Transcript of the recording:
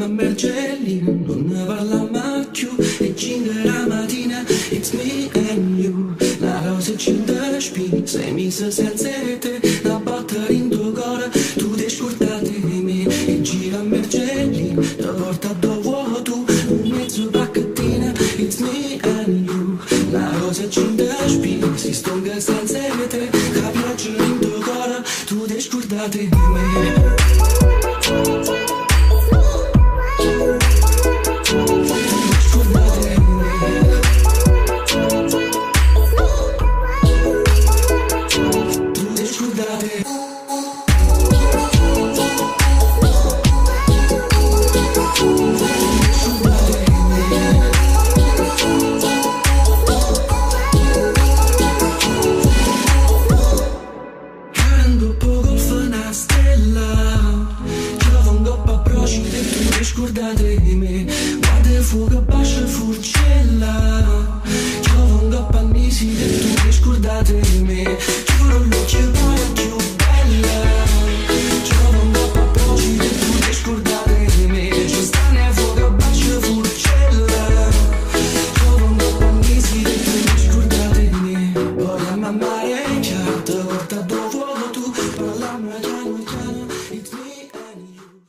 a Mergellina, non ne parla più. E 5 la mattina, it's me and you. La rosa ci da spina, sei messa senza te. La botta in tuo cuore, tu ti scordate di me. E gira a Mergellina, ti porta dove tu. Un mezzo pacchettina, it's me and you. La rosa ci da spina, si stonga senza te. La pioggia in tuo cuore, tu ti scordate di me. Scordate di me, guarda il fuoco bascia furcella. Io vengo a pannisi e tu ti scordate di me. Giuro